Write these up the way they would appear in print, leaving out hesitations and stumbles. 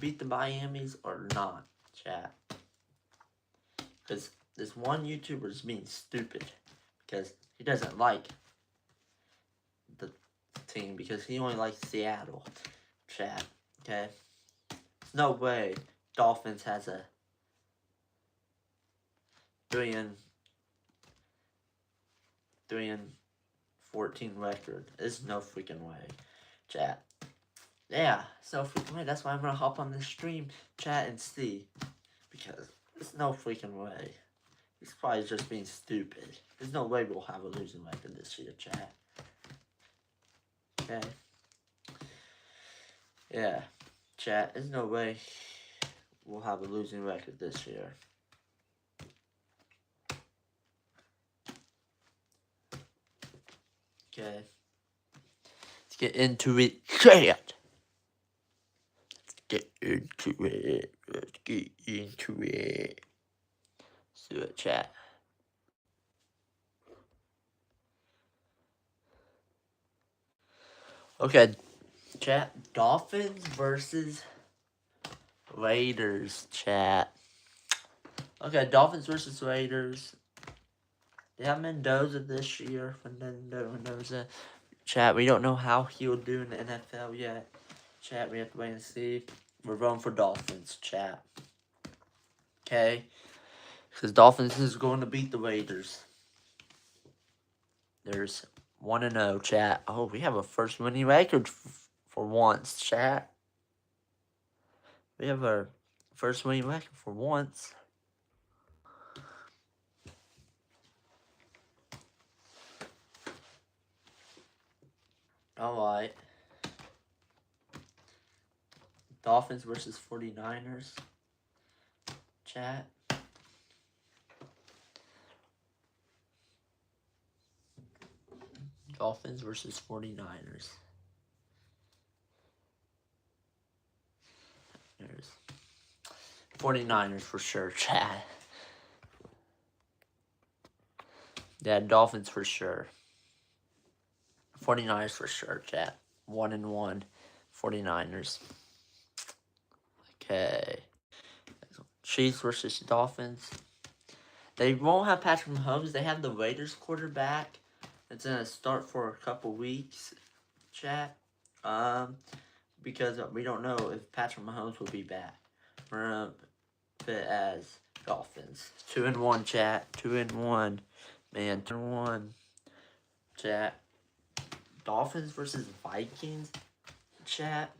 beat the Miamis or not, chat. Because this one YouTuber is being stupid because he doesn't like the team because he only likes Seattle, chat. Okay, there's no way Dolphins has a 3-14 record. There's no freaking way, chat. Yeah, so freaking way. That's why I'm gonna hop on this stream, chat, and see. Because there's no freaking way. He's probably just being stupid. There's no way we'll have a losing record this year, chat. Okay? Yeah, chat, there's no way we'll have a losing record this year. Okay? Let's get into it, chat! Let's get into it. Let's get into it. Let's do it, chat. Okay, chat. Dolphins versus Raiders, chat. Okay, Dolphins versus Raiders. They have Mendoza this year. Mendoza. Chat, we don't know how he'll do in the NFL yet. Chat, we have to wait and see. We're voting for Dolphins, chat. Okay? Because Dolphins is going to beat the Raiders. There's 1-0, chat. Oh, we have a first winning record for once, chat. We have our first winning record for once. Alright. Dolphins versus 49ers. Chat. Dolphins versus 49ers. There's 49ers for sure, chat. Yeah, Dolphins for sure. 49ers for sure, chat. 1-1. 49ers. Okay. Chiefs versus Dolphins. They won't have Patrick Mahomes. They have the Raiders quarterback. It's gonna start for a couple weeks, chat. Because we don't know if Patrick Mahomes will be back. We're gonna put it as Dolphins. 2-1, chat. 2-1. Man, 2-1. Chat. Dolphins versus Vikings, chat.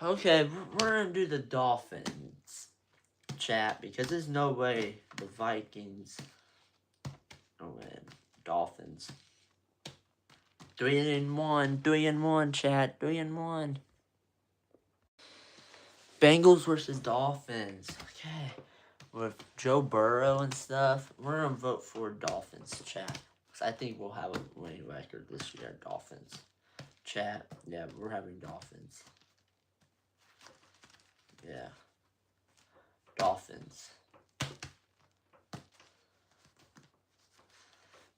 Okay, we're gonna do the Dolphins, chat, because there's no way the Vikings will win. Dolphins. 3-1, 3-1, chat, 3-1. Bengals versus Dolphins. Okay, with Joe Burrow and stuff, we're gonna vote for Dolphins, chat. Because I think we'll have a winning record this year, Dolphins. Chat, yeah, we're having Dolphins. Yeah. Dolphins.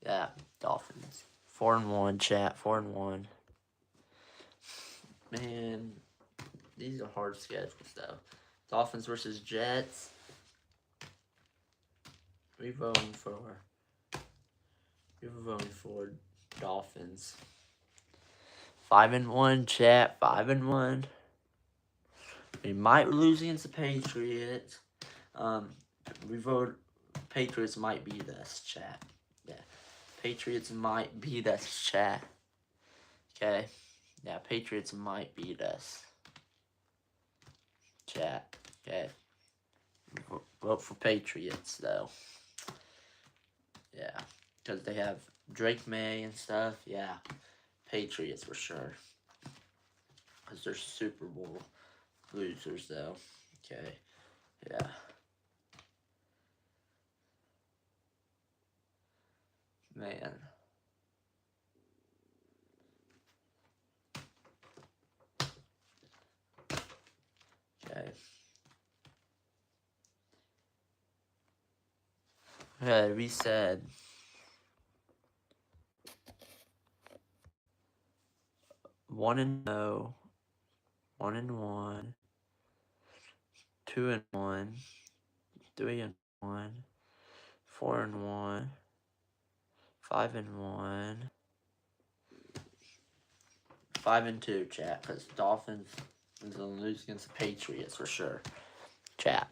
Yeah, Dolphins. 4-1, chat. 4-1. Man, these are hard schedules, though. Dolphins versus Jets. We're voting for Dolphins. 5-1, chat. 5-1. We might lose against the Patriots. We vote Patriots might beat us, chat. Yeah. Patriots might beat us, chat. Okay. Yeah, Patriots might beat us. Chat. Okay. Vote for Patriots, though. Yeah. Because they have Drake May and stuff. Yeah. Patriots for sure. Because they're Super Bowl losers, though. Okay. Yeah. Man. Okay. Okay, we said 1-0, 1-1, 2-1, 3-1, 4-1, 5-1, 5-2, chat, because Dolphins is going to lose against the Patriots for sure, chat.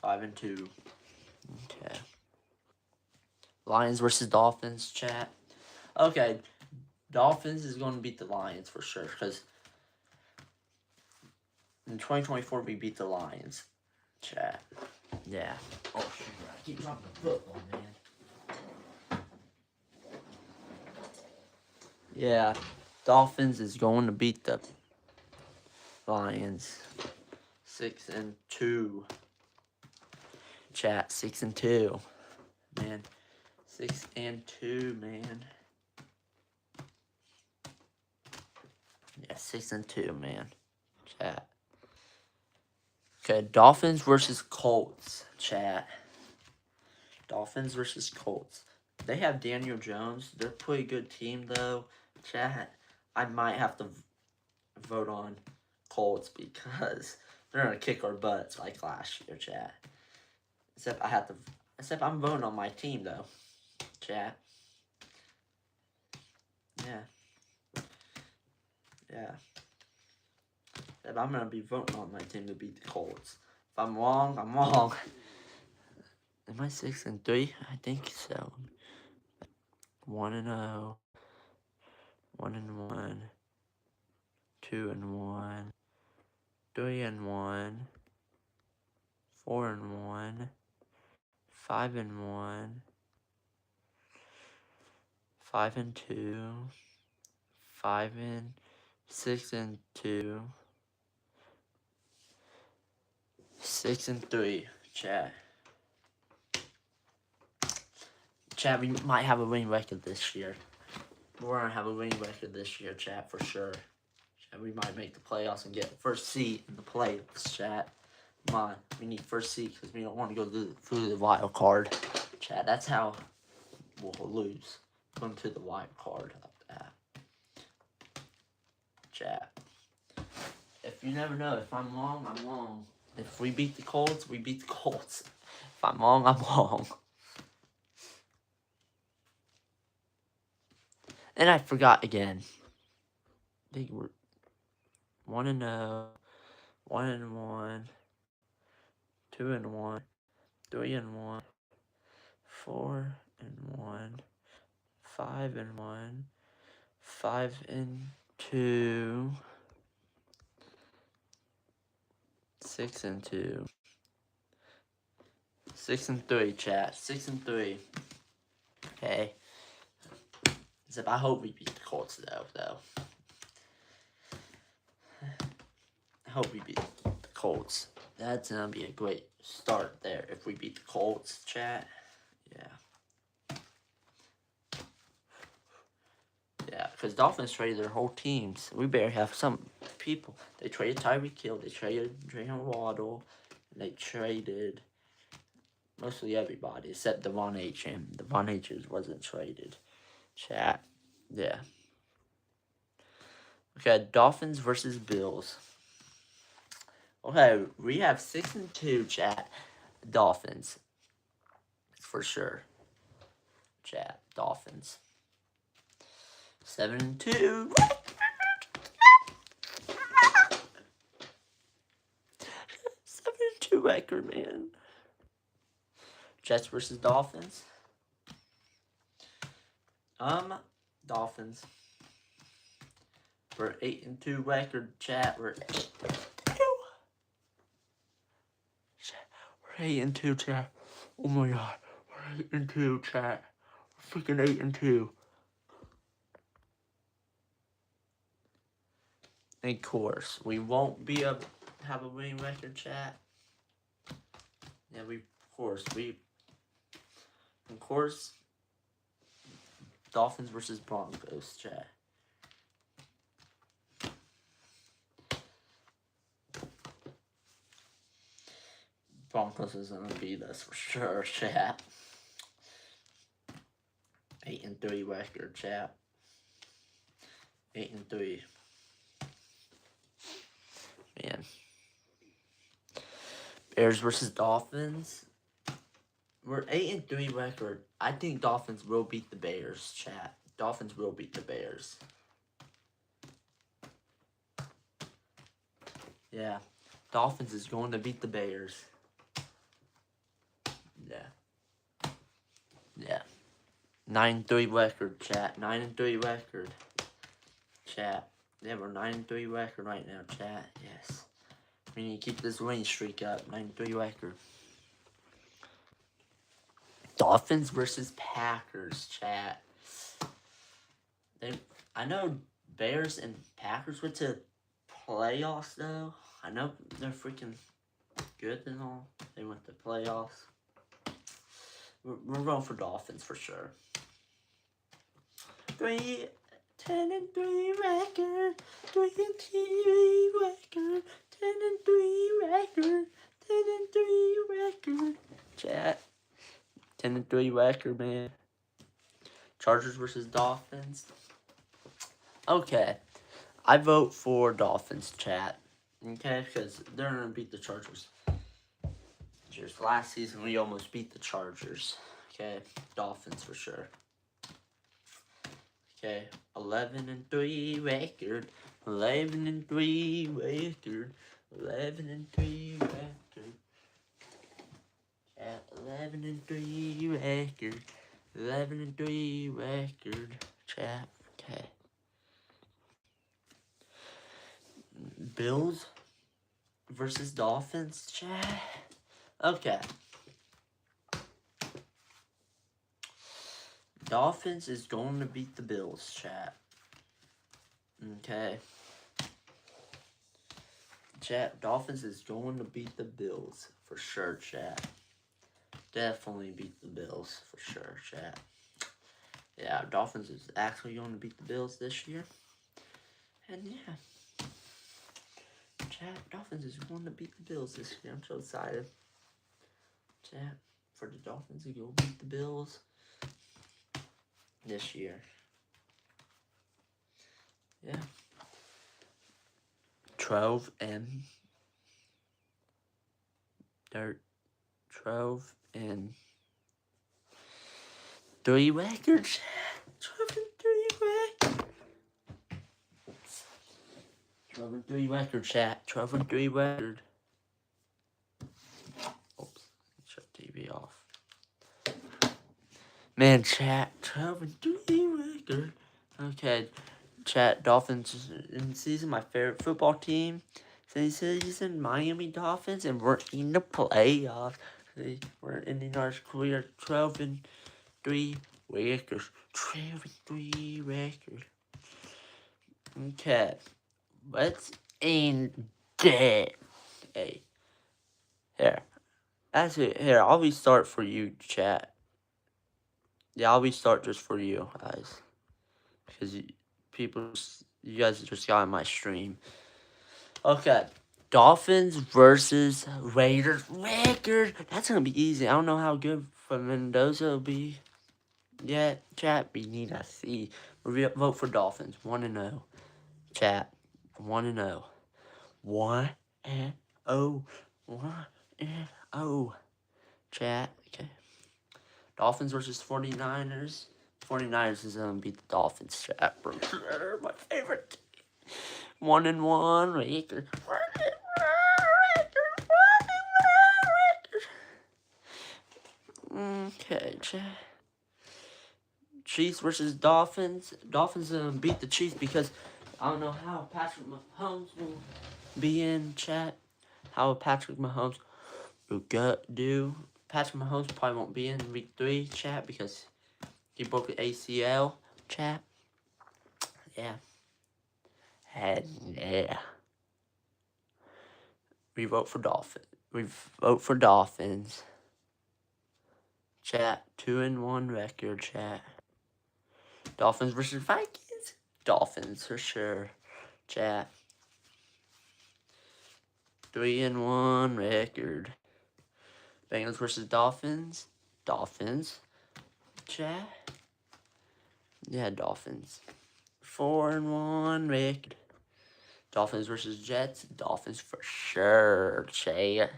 5-2. Okay. Lions versus Dolphins, chat. Okay, Dolphins is going to beat the Lions for sure, because in 2024 we beat the Lions, chat. Yeah. Oh, shoot, I keep dropping the football, man. Yeah, Dolphins is going to beat the Lions. 6-2. Chat, 6-2. Man, 6-2, man. Yeah, 6-2, man. Chat. Okay, Dolphins versus Colts, chat. Dolphins versus Colts. They have Daniel Jones. They're a pretty good team, though. Chat, I might have to vote on Colts because they're going to kick our butts like last year, chat. Except I'm voting on my team, though, chat. Yeah. Yeah. Except I'm going to be voting on my team to beat the Colts. If I'm wrong, I'm wrong. Am I 6-3? I think so. 1-0. 1-1. 2-1. 3-1. 4-1. 5-1. 5-2. 6-2. 6-3. Chat. Chat, we might have a winning record this year. We're gonna have a winning record this year, chat, for sure. Chat, we might make the playoffs and get first seed in the playoffs, chat. Come on, we need first seed because we don't want to go through the wild card. Chat, that's how we'll lose. Going to the wild card like that. Chat. If you never know, if I'm wrong, I'm wrong. If we beat the Colts, we beat the Colts. If I'm wrong, I'm wrong. And I forgot again. They were 1-0, 1-1, 2-1, 3-1, 4-1, 5-1, 5-2, 6-2, 6-3, chat. 6-3. Okay. Except I hope we beat the Colts though. I hope we beat the Colts. That's gonna be a great start there if we beat the Colts, chat. Yeah. Yeah, because Dolphins traded their whole teams. We better have some people. They traded Tyreek Hill, they traded Jalen Waddle, and they traded mostly everybody except Devon Achane. Devon Achane wasn't traded. Chat. Yeah. Okay, Dolphins versus Bills. Okay, we have 6-2, chat. Dolphins. For sure. Chat. Dolphins. 7-2. 7-2 record, man. Jets versus Dolphins. Dolphins. We're 8-2 record, chat. We're 8-2, chat. Oh my god. We're 8-2, chat. We're freaking 8-2. And of course, we won't be able to have a winning record, chat. Yeah, of course, Dolphins versus Broncos, chat. Broncos is gonna beat us for sure, chat. 8-3 record, chat. 8-3. Man. Bears versus Dolphins. We're 8-3 record. I think Dolphins will beat the Bears, chat. Dolphins will beat the Bears. Yeah. Dolphins is going to beat the Bears. Yeah. Yeah. 9-3 record, chat. 9-3 record. Chat. Yeah, we're 9-3 record right now, chat. Yes. We need to keep this winning streak up. 9-3 record. Dolphins versus Packers, chat. I know Bears and Packers went to playoffs, though. I know they're freaking good and all. They went to playoffs. We're going for Dolphins for sure. 10-3 record. 3-3 record. 10-3 record. 10-3 record. Chat. 10-3 record, man. Chargers versus Dolphins. Okay. I vote for Dolphins, chat. Okay, because they're going to beat the Chargers. Just last season, we almost beat the Chargers. Okay, Dolphins for sure. Okay, 11-3 record. 11-3 record. 11-3 record. At 11-3 record. 11-3 record. Chat. Okay. Bills versus Dolphins, chat. Okay. Dolphins is going to beat the Bills, chat. Okay. Chat, Dolphins is going to beat the Bills for sure, chat. Definitely beat the Bills for sure, chat. Yeah, Dolphins is actually going to beat the Bills this year. And yeah. Chat, Dolphins is going to beat the Bills this year. I'm so excited. Chat, for the Dolphins to go beat the Bills this year. Yeah. 12 and 3 records. 12-3 record. 12-3 record, chat. 12-3 record. Oops. Shut TV off. Man, chat. 12-3 record. Okay. Chat, Dolphins in the season, my favorite football team. This season, Miami Dolphins, and we're in the playoffs. We're ending our career 12-3 records. 12-3 record. Okay. Let's end it. Hey. Here. That's it. Here, I'll restart for you, chat. Yeah, I'll restart just for you guys. Because you guys just got on my stream. Okay. Dolphins versus Raiders record. That's going to be easy. I don't know how good for Mendoza will be. Yeah, chat, we need to see. Vote for Dolphins. 1-0. Chat. 1-0. 1-0. 1-0. Chat. Okay. Dolphins versus 49ers. 49ers is going to beat the Dolphins, chat. My favorite team. 1-1 record. 1-1 record. Okay, chat. Chiefs versus Dolphins. Dolphins beat the Chiefs because I don't know how Patrick Mahomes will be in, chat. How Patrick Mahomes will do. Patrick Mahomes probably won't be in week 3, chat, because he broke the ACL, chat. Yeah. And yeah. We vote for Dolphins. We vote for Dolphins. Chat. 2-1 record, chat. Dolphins versus Vikings. Dolphins for sure, chat. 3-1 record. Bengals versus Dolphins. Dolphins. Chat. Yeah, Dolphins. 4-1 record. Dolphins versus Jets. Dolphins for sure, chat.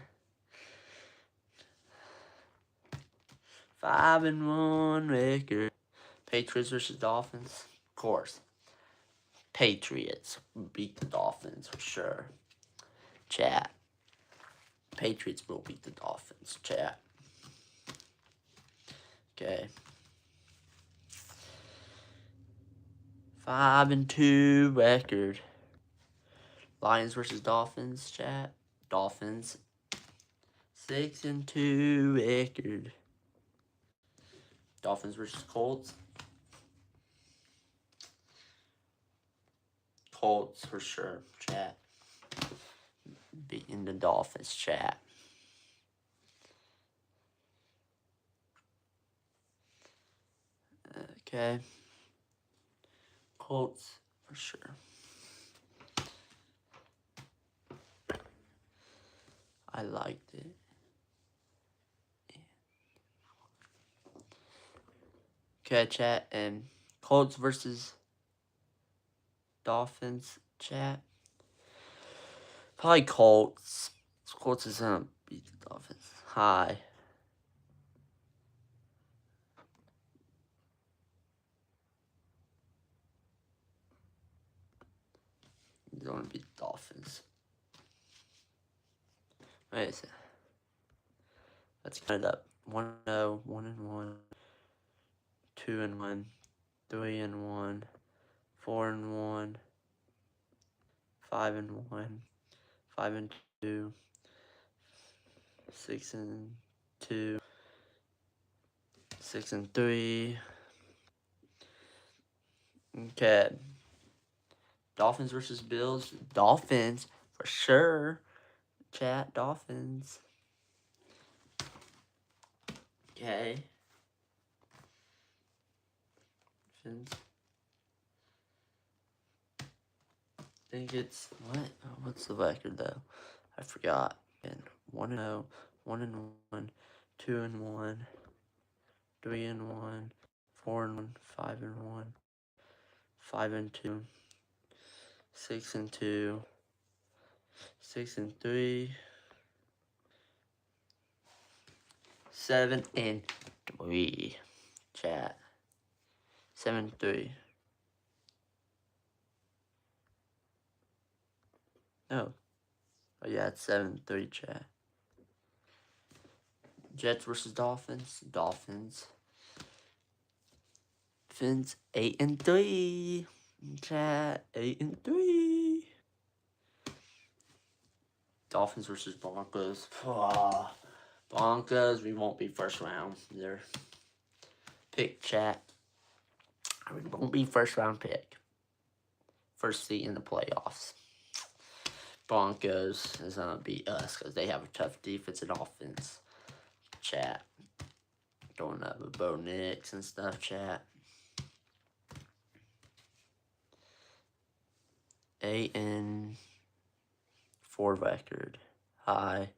5-1 record. Patriots versus Dolphins. Of course. Patriots beat the Dolphins for sure. Chat. Patriots will beat the Dolphins. Chat. Okay. 5-2 record. Lions versus Dolphins. Chat. Dolphins. 6-2 record. Dolphins versus Colts. Colts for sure. Chat. Beating the Dolphins. Chat. Okay. Colts for sure. I liked it. Okay, chat. And Colts versus Dolphins. Chat. Probably Colts. Colts is gonna beat the Dolphins. Hi. He's gonna beat the Dolphins. Wait a second. Let's count it up. 1-0, 1-1, 2-1, 3-1, 4-1, 5-1, 5-2, 6-2, 6-3. Okay. Dolphins versus Bills. Dolphins for sure. Chat. Dolphins. Okay. Dolphins. I think it's what? Oh, what's the record though? I forgot. And 1-0, 1-1, 2-1, 3-1, 4-1, 5-1, 5-2, 6-2, 6-3, 7-3. Chat. 7-3. No. Oh yeah, it's 7-3, chat. Jets versus Dolphins. Dolphins. Fins 8-3. Chat. 8-3. Dolphins versus Broncos. Broncos, we won't be first round. They're pick, chat. We won't be first round pick. First seed in the playoffs. Broncos is gonna beat us because they have a tough defense and offense. Chat. Going up with Bo Nix and stuff, chat. 8-4 record. Hi.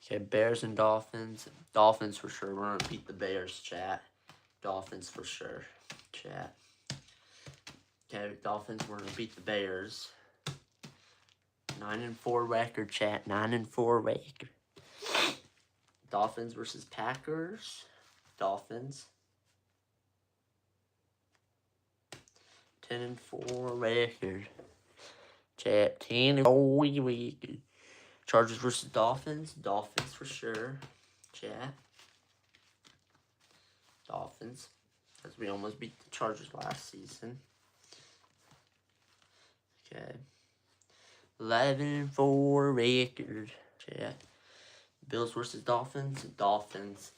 Okay, Bears and Dolphins. Dolphins for sure. We're gonna beat the Bears, chat. Dolphins for sure, chat. Okay, Dolphins, we're gonna beat the Bears. 9-4 record, chat. 9-4 record. Dolphins versus Packers. Dolphins. 10-4 record. Chat. 10-4 record. Chargers versus Dolphins. Dolphins for sure. Chat. Dolphins. Because we almost beat the Chargers last season. Okay. 11-4 record. Chat. Bills versus Dolphins. Dolphins.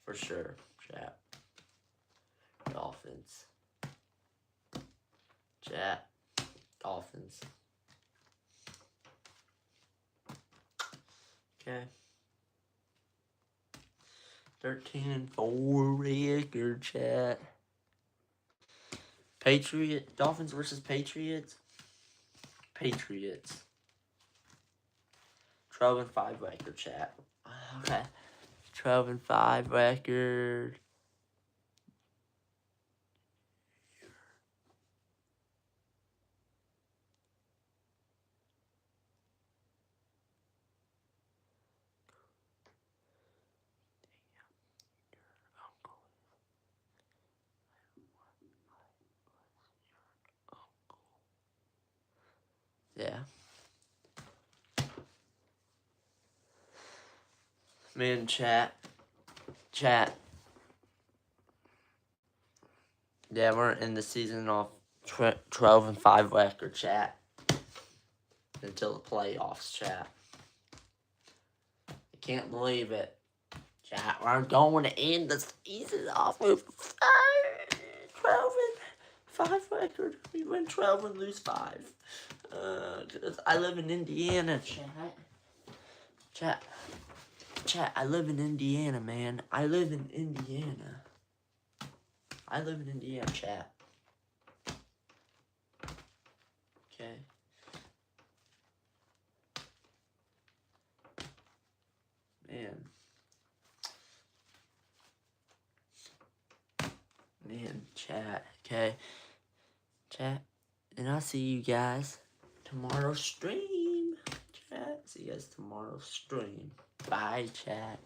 For sure. Chat. Dolphins. Chat. Dolphins. Okay. 13-4 record, chat. Dolphins versus Patriots. Patriots. 12-5 record, chat. Okay. 12-5 record. Yeah. Man, chat. Yeah, we're in the season off 12-5 record, chat. Until the playoffs, chat. I can't believe it. Chat, we're going to end the season off with 12-5 record. We win 12 and lose 5. Cause I live in Indiana, chat. Chat, I live in Indiana, man. I live in Indiana, chat. Okay. Man, chat. Okay. Chat. And I'll see you guys tomorrow stream. Chat. See you guys tomorrow stream. Bye, chat.